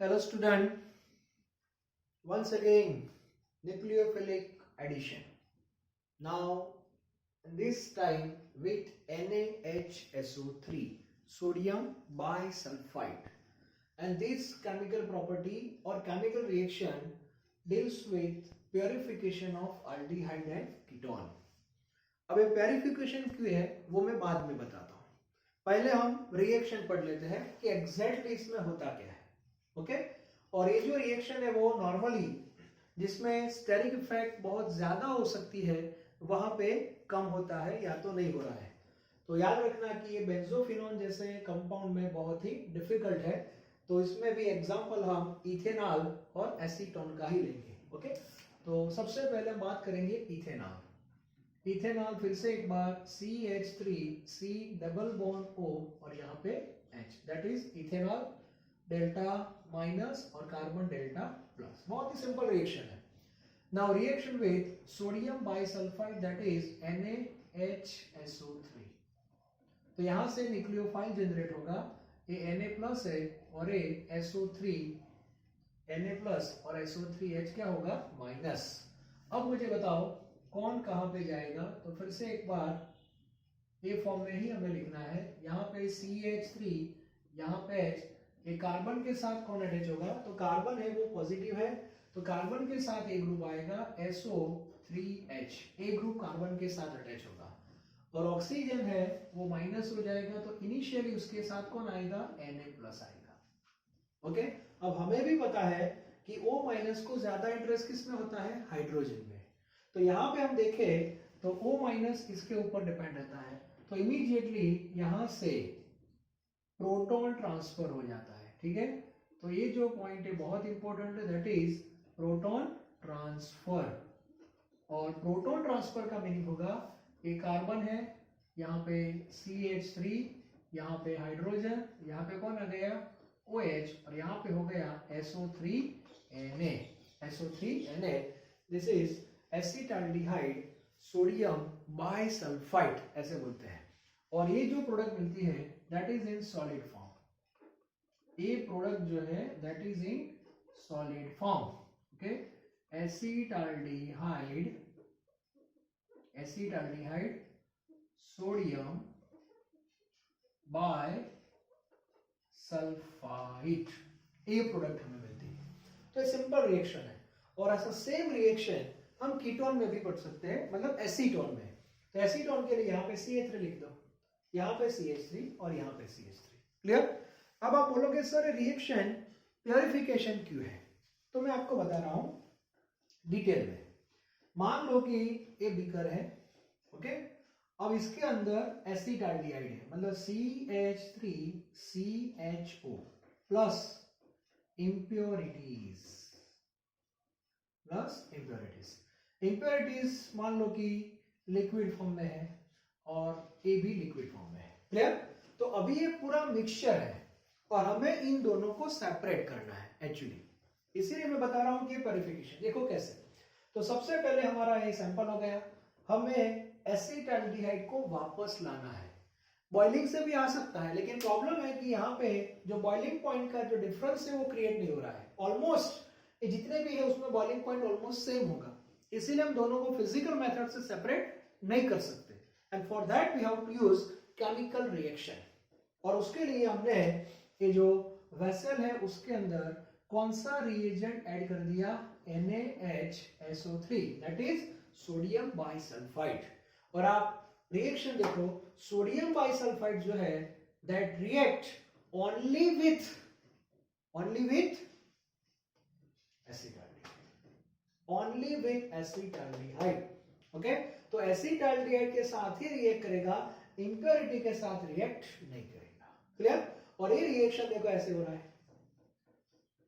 Hello student, once again nucleophilic addition. Now this time with NaHSO3 sodium bisulfite, and this chemical property or chemical reaction deals with purification of aldehyde and ketone. अब ये purification क्यों है वो मैं बाद में बताता हूँ. पहले हम रिएक्शन पढ़ लेते हैं कि एग्जैक्टली इसमें होता क्या है. ओके और ये जो रिएक्शन है वो नॉर्मली जिसमें स्टेरिक इफेक्ट बहुत ज्यादा हो सकती है वहां पे कम होता है या तो नहीं हो रहा है. तो याद रखना कि ये बेंजोफिनोन जैसे कंपाउंड में बहुत ही डिफिकल्ट है. तो इसमें भी एग्जांपल हम इथेनॉल और एसीटोन का ही लेंगे. ओके तो सबसे पहले हम बात करेंगे इथेनॉल. इथेनॉल फिर से एक बार CH3 C double bond O और यहाँ पे H, that is ethanol delta minus और कार्बन डेल्टा प्लस. बहुत ही सिंपल रिएक्शन है. Now reaction with sodium bisulphide that is NaHSO3. तो यहां से न्यूक्लियोफाइल जनरेट होगा. ये Na प्लस है और ये SO3 Na प्लस और SO3H क्या होगा माइनस. अब मुझे बताओ कौन कहां पे जाएगा. तो फिर से एक बार ये फॉर्म में ही हमें लिखना है. यहाँ पे CH3 यहाँ पे H. ये कार्बन के साथ कौन अटैच होगा. तो कार्बन है वो पॉजिटिव है तो कार्बन के साथ एक ग्रुप आएगा SO3H. एक ग्रुप कार्बन के साथ अटैच होगा और ऑक्सीजन है वो माइनस हो जाएगा. तो इनिशियली उसके साथ कौन आएगा Na प्लस आएगा. ओके अब हमें भी पता है कि O माइनस को ज्यादा इंटरेस्ट किस में होता है हाइड्रोजन में. तो यहाँ पे हम देखें तो O माइनस इसके ऊपर डिपेंड रहता है. तो इमीडिएटली यहां से प्रोटॉन ट्रांसफर हो जाता है. ठीक है तो ये जो पॉइंट है बहुत इंपॉर्टेंट है, दैट इज प्रोटॉन ट्रांसफर. और प्रोटॉन ट्रांसफर का मीनिंग होगा ये कार्बन है यहाँ पे CH3 यहाँ पे हाइड्रोजन यहाँ पे कौन आ गया OH और यहाँ पे हो गया SO3Na. SO3Na this is acetaldehyde sodium bisulphide ऐसे बोलते हैं. और ये जो प्रोडक्ट मिलती है that is in solid form. ये प्रोडक्ट जो है that is in solid form. Okay acetaldehyde sodium bisulphide ये प्रोडक्ट हमें मिलती है. तो ये सिंपल रिएक्शन है. और ऐसा सेम रिएक्शन हम कीटोन में भी पढ़ सकते हैं, मतलब एसीटोन में. तो एसीटोन के लिए यहाँ पे CH3 लिख दो, यहाँ पे CH3 और यहाँ पे CH3. क्लियर. अब आप बोलोगे सर रिएक्शन प्योरिफिकेशन क्यों है. तो मैं आपको बता रहा हूं डिटेल में. मान लो कि ये बीकर है. ओके अब इसके अंदर एसिटाल्डिहाइड है, मतलब CH3CHO प्लस इम्प्योरिटीज. इम्प्योरिटीज मान लो कि लिक्विड फॉर्म में है और ये भी लिक्विड फॉर्म में है. क्लियर. तो अभी ये पूरा मिक्सचर है और हमें इन दोनों को सेपरेट करना है एक्चुअली. इसीलिए मैं बता रहा हूं कि प्यूरिफिकेशन देखो कैसे. तो सबसे पहले हमारा ये सैंपल हो गया. हमें एसिटाल्डिहाइड को वापस लाना है. बॉइलिंग से भी आ सकता है लेकिन प्रॉब्लम है कि यहाँ पे जो बॉइलिंग पॉइंट का जो डिफरेंस है वो क्रिएट नहीं हो रहा है. ऑलमोस्ट जितने भी है उसमें बॉइलिंग पॉइंट ऑलमोस्ट सेम होगा. इसीलिए हम दोनों को फिजिकल मेथड से सेपरेट नहीं कर सकते. And for that we have to use chemical reaction. और उसके लिए हमने ये जो वेसल है उसके अंदर कौन सा रिएजेंट ऐड कर दिया NaHSO3 that is sodium bisulphide. और आप रिएक्शन देखो सोडियम बाइसल्फाइड जो है that react only with acetaldehyde. Okay तो एसिटाल्डिहाइड के साथ ही रिएक्ट करेगा, इंप्योरिटी के साथ रिएक्ट नहीं करेगा. क्लियर. और ये रिएक्शन देखो ऐसे हो रहा है.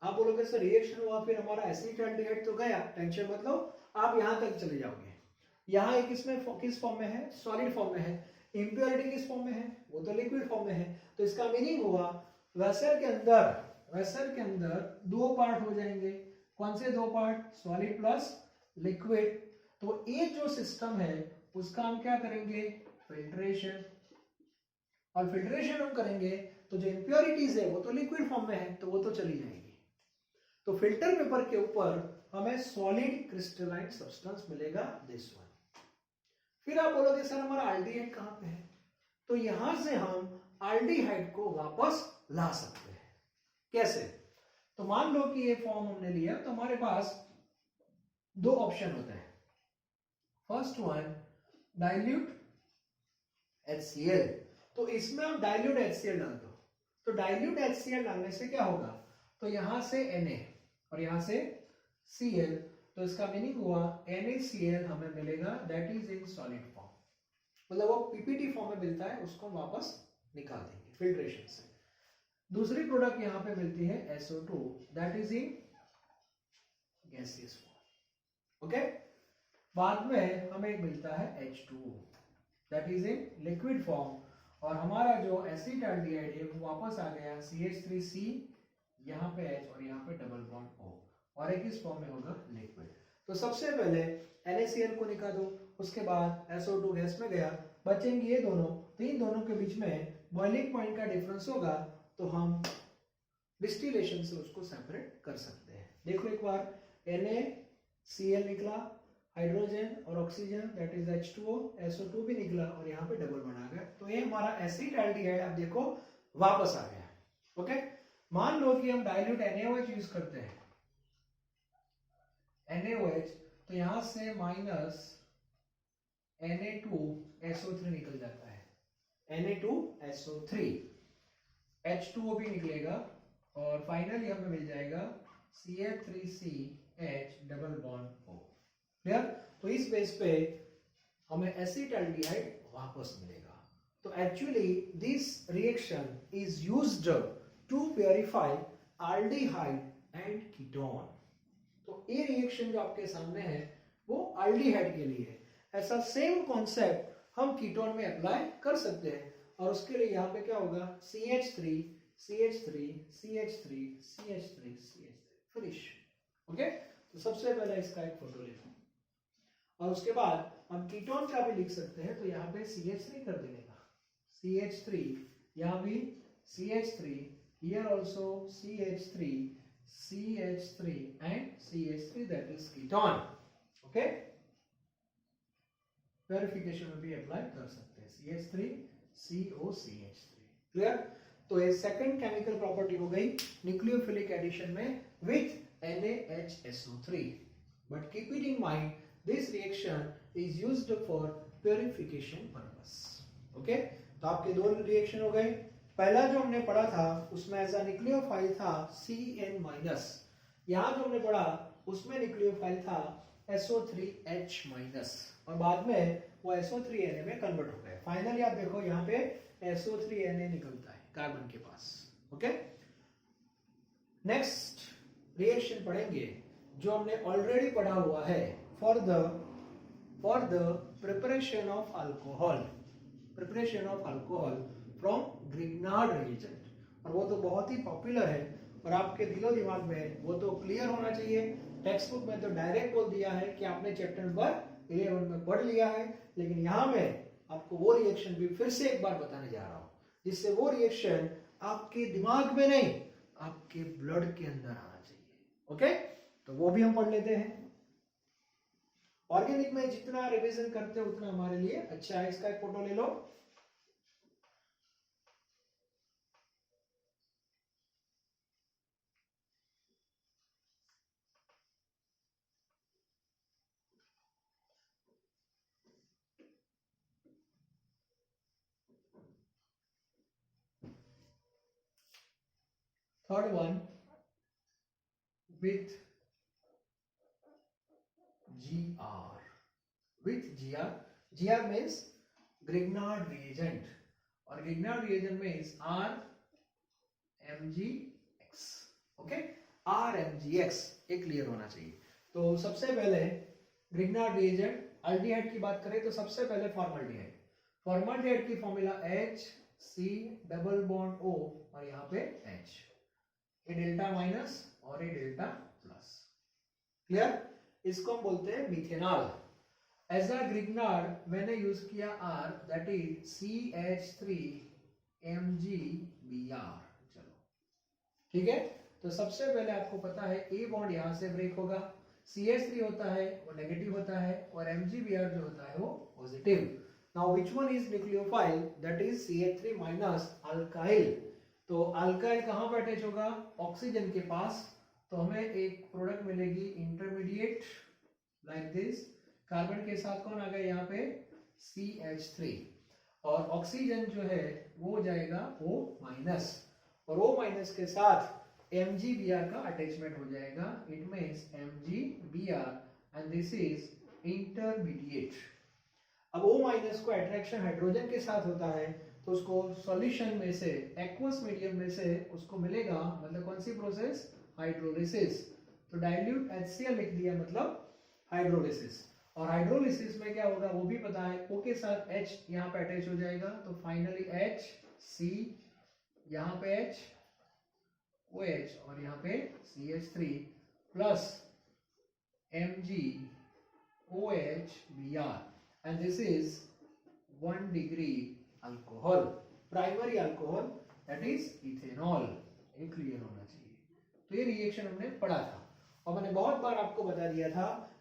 आप बोलोगे सर रिएक्शन हुआ फिर हमारा एसिटाल्डिहाइड तो गया, टेंशन मत लो, आप यहां तक चले जाओगे. यहाँ एक इसमें किस फॉर्म में है सॉलिड फॉर्म में है. इंप्योरिटी किस फॉर्म में है वो तो लिक्विड फॉर्म में है. तो इसका मीनिंग हुआ वेसल के अंदर दो पार्ट हो जाएंगे. कौन से दो पार्ट सॉलिड प्लस लिक्विड. तो ये जो सिस्टम है उसका हम क्या करेंगे फिल्ट्रेशन. और फिल्ट्रेशन हम करेंगे तो जो इंप्योरिटीज है वो तो लिक्विड फॉर्म में है तो वो तो चली जाएगी. तो फिल्टर पेपर के ऊपर हमें सॉलिड क्रिस्टलाइन सब्सटेंस मिलेगा, दिस वन। फिर आप बोलोगे सर हमारा एल्डिहाइड कहां पे है, तो यहां से हम एल्डिहाइड को वापस ला सकते हैं। कैसे? तो मान लो कि ये फॉर्म हमने लिया, तो हमारे पास दो ऑप्शन होते हैं। फर्स्ट वन डाइल्यूट HCl, तो इसमें हम डाइल्यूट HCl डाल दो, तो डाइल्यूट HCl डालने से क्या होगा, तो यहां से Na और यहां से Cl, तो इसका मीनिंग हुआ NaCl हमें मिलेगा, that is in solid form, मतलब वो पीपीटी फॉर्म में मिलता है, उसको वापस निकाल देंगे फिल्ट्रेशन से। दूसरी प्रोडक्ट यहां पे मिलती है SO2, that is in gaseous form. Okay, बाद में हमें मिलता है H2, that is in liquid form, और हमारा जो एसिटाल्डिहाइड है वो वापस आ गया CH3C, यहाँ पे H और यहाँ पे डबल बॉन्ड O, और एक इस फॉर्म में होगा लिक्विड। तो सबसे पहले NaCl को निकाल दो, उसके बाद SO2 गैस में गया, बचेंगे ये दोनों, तो इन दोनों के बीच में बॉइलिंग पॉइंट का डिफरेंस होगा, तो हम डिस्टिलेशन से उसको सेपरेट कर सकते हैं। देखो एक बार, NaCl निकला, हाइड्रोजन और oxygen that is H2O, SO2 भी निकला और यहाँ पे डबल बॉन्ड आ गया, तो ये हमारा एसिटाल्डिहाइड आप देखो वापस आ गया। ओके, मान लो कि हम डाइल्यूट NaOH यूज करते हैं, NaOH, तो यहां से माइनस Na2SO3 निकल जाता है, Na2SO3, H2O भी निकलेगा, और फाइनली हमें मिल जाएगा CH3CH double bond O। Clear? तो इस बेस पे हमें एसिटाल्डिहाइड वापस मिलेगा। तो actually this reaction is used to purify aldehyde and ketone. तो ये रिएक्शन जो आपके सामने है वो एल्डिहाइड के लिए है। ऐसा सेम कॉन्सेप्ट हम कीटोन में अप्लाई कर सकते हैं, और उसके लिए यहाँ पे क्या होगा, CH3 CH3 CH3 CH3 CH3 finish. Okay, तो सबसे पहले इसका एक फोटो ले लो, और उसके बाद हम कीटोन का भी लिख सकते हैं, तो यहाँ पे CH3 कर देने का, CH3, यहाँ भी CH3, here also CH3 CH3 and CH3, that is ketone। okay, purification में भी अप्लाई कर सकते हैं, CH3 COCH3। क्लियर? तो ये सेकंड केमिकल प्रॉपर्टी हो गई न्यूक्लियोफिलिक एडिशन में with NaHSO3, but keep it in mind this reaction is used for purification purpose. Okay, तो आपके दो रिएक्शन हो गए। पहला जो हमने पढ़ा था उसमें ऐसा न्यूक्लियोफाइल था Cn-, यहाँ जो हमने पढ़ा उसमें न्यूक्लियोफाइल था SO3H-, और बाद में वो SO3Na में कन्वर्ट हो गए। फाइनली आप देखो यहाँ पे SO3Na निकलता है कार्बन के पास। ओके, नेक्स्ट रिएक्शन पढ़ेंगे जो हमने ऑलरेडी पढ़ा हुआ है, for the preparation of alcohol from Grignard reagent, और वो तो बहुत ही पॉपुलर है और आपके दिलो दिमाग में वो तो क्लियर होना चाहिए। टेक्स्ट बुक में तो डायरेक्ट बोल दिया है कि आपने चैप्टर नंबर 11 में पढ़ लिया है, लेकिन यहाँ में आपको वो रिएक्शन भी फिर से एक बार बताने जा रहा हूँ, जिससे वो रिएक्शन आपके दिमाग में नहीं आपके ब्लड के अंदर आना चाहिए। ओके, तो वो भी हम पढ़ लेते हैं। ऑर्गेनिक में जितना रिवीजन करते हो उतना हमारे लिए अच्छा है। इसका एक फोटो ले लो। Third one with GR means Grignard reagent, और Grignard reagent means RMGX। Okay, RMGX एक क्लियर होना चाहिए। तो सबसे पहले Grignard reagent अल्डिहाइड की बात करें तो सबसे पहले फॉर्मल्डिहाइड की formula HC double bond O और यहाँ पे H, ये डेल्टा माइनस और ये डेल्टा प्लस। क्लियर? इसको हम बोलते हैं मिथेनॉल। एज अ ग्रिग्नार्ड मैंने यूज किया R, दैट इज CH3MgBr। चलो ठीक है, तो सबसे पहले आपको पता है ए बॉन्ड यहाँ से ब्रेक होगा, CH3 होता है वो नेगेटिव होता है और MgBr जो होता है वो positive. Now which one is nucleophile, that is CH3 minus alkyl. तो अल्काइल कहाँ पर अटैच होगा, ऑक्सीजन के पास, तो हमें एक प्रोडक्ट मिलेगी इंटरमीडिएट लाइक दिस। कार्बन के साथ कौन आ गया यहाँ पे, CH3, और ऑक्सीजन जो है वो हो जाएगा O माइनस, और O माइनस के साथ MgBr का अटैचमेंट हो जाएगा, it means MgBr and this is intermediate. अब O माइनस को अट्रैक्शन हाइड्रोजन के साथ होता है, तो उसको सॉल्यूशन में से, एक्वस मीडियम में से उसको मिलेगा, मतलब कौन सी प्रोसेस, हाइड्रोलिसिस। तो डाइल्यूट HCl लिख दिया, मतलब हाइड्रोलिसिस। और हाइड्रोलिसिस में क्या होगा वो भी पता है, O के साथ H यहाँ पे अटैच हो जाएगा, तो फाइनली HC, यहाँ पे H OH और यहाँ पे CH3 plus MgOH and this is 1 degree alcohol, primary alcohol, that is ethanol. ये क्लियर होना चाहिए। तो ये रिएक्शन हमने पढ़ा था और मैंने बहुत बार आपको बता दिया था,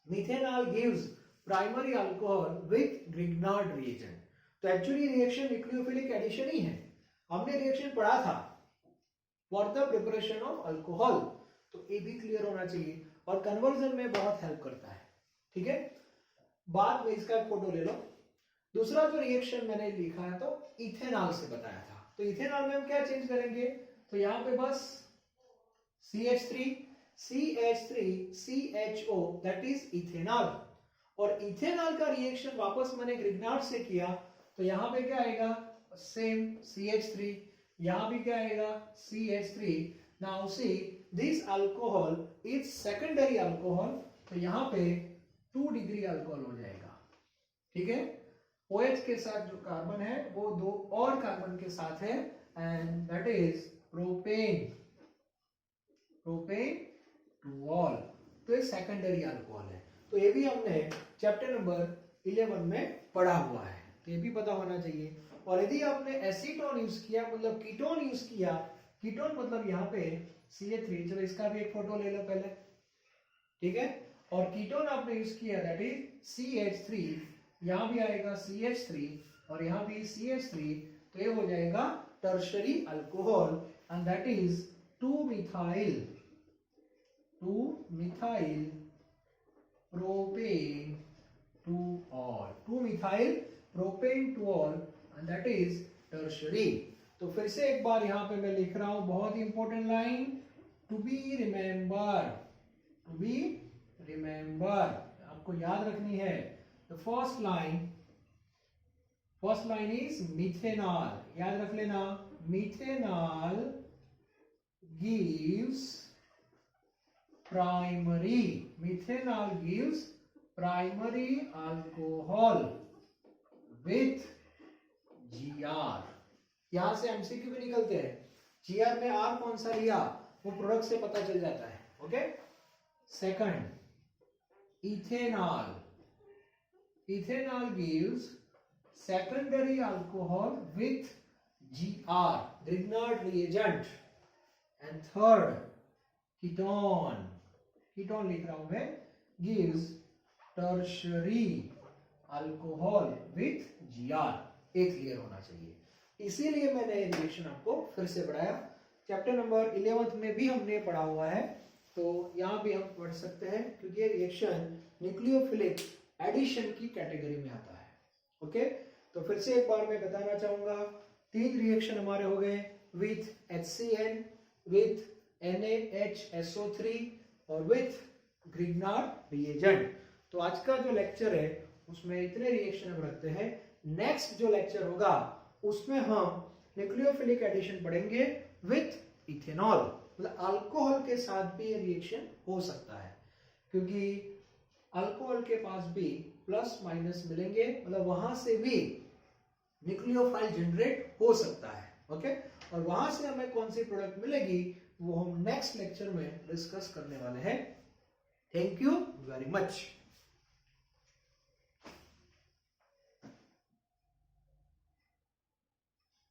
methanol gives primary alcohol with Grignard reagent. तो एक्चुअली रिएक्शन न्यूक्लियोफिलिक एडिशन ही है, हमने रिएक्शन पढ़ा था for the preparation of alcohol. तो ये भी क्लियर होना चाहिए और कन्वर्जन में बहुत हेल्प करता है, ठीक है। बाद में इसका फोटो ले लो। दूसरा जो रिएक्शन मैंने लिखा है तो इथेनॉल से बताया था, तो इथेनॉल में हम क्या चेंज करेंगे, तो यहाँ पे बस CH3 CHO that is ethanol, और इथेनॉल का रिएक्शन वापस मैंने ग्रिग्नार्ड से किया, तो यहाँ पे क्या आएगा, सेम CH3, यहाँ भी क्या आएगा CH3। Now see this alcohol is secondary alcohol, तो यहाँ पे 2 डिग्री अल्कोहल हो जाएगा, ठीक है। OH के साथ जो कार्बन है वो 2 और कार्बन के साथ है, एंड दैट इज प्रोपेन टुऑल, तो ये सेकेंडरी अल्कोहल है। तो ये भी हमने चैप्टर नंबर 11 में पढ़ा हुआ है, तो ये भी पता होना चाहिए। और यदि आपने एसीटोन यूज किया, मतलब कीटोन यूज किया, कीटोन मतलब यहाँ पे CH3, चलो इसका भी एक फोटो ले लो पहले, ठीक है। और कीटोन आपने यूज किया दैट इज CH3, यहाँ भी आएगा CH3 और यहाँ भी CH3, तो ये हो जाएगा tertiary alcohol and that is 2-methyl propane two ol, 2-methyl propane two ol and that is tertiary. तो फिर से एक बार यहाँ पे मैं लिख रहा हूं बहुत ही important line, to be remember, आपको याद रखनी है। The first line is methanol, याद रख लेना, methanol gives primary alcohol with GR। यहां से MCQ भी निकलते हैं, GR में R कौन सा लिया वो प्रोडक्ट से पता चल जाता है, okay. Second, ethanol gives secondary alcohol with GR, Grignard reagent. And third, ketone लिख रहा हूं मैं, gives tertiary alcohol with GR। एक क्लियर होना चाहिए, इसीलिए मैंने रिएक्शन आपको फिर से पढ़ाया। चैप्टर नंबर 11 में भी हमने पढ़ा हुआ है, तो यहाँ भी हम पढ़ सकते हैं, क्योंकि ये रिएक्शन न्यूक्लियोफिलिक एडिशन की कैटेगरी में आता है, ओके। तो फिर से एक बार मैं बताना चाहूंगा, 3 रिएक्शन हमारे हो गए, विथ HCN, विथ NaHSO3 और विथ ग्रिग्नार्ड रिएजेंट। तो आज का जो लेक्चर है उसमें इतने रिएक्शन हम रखते हैं। नेक्स्ट जो लेक्चर होगा उसमें हम न्यूक्लियोफिलिक एडिशन पढ़ेंगे विथ इथेनॉल, मतलब अल्कोहल के साथ भी रिएक्शन हो सकता है, क्योंकि अल्कोहल के पास भी प्लस माइनस मिलेंगे, मतलब वहां से भी न्यूक्लियोफाइल जनरेट हो सकता है, ओके। और वहां से हमें कौन सी प्रोडक्ट मिलेगी वो हम नेक्स्ट लेक्चर में डिस्कस करने वाले हैं। Thank you very much.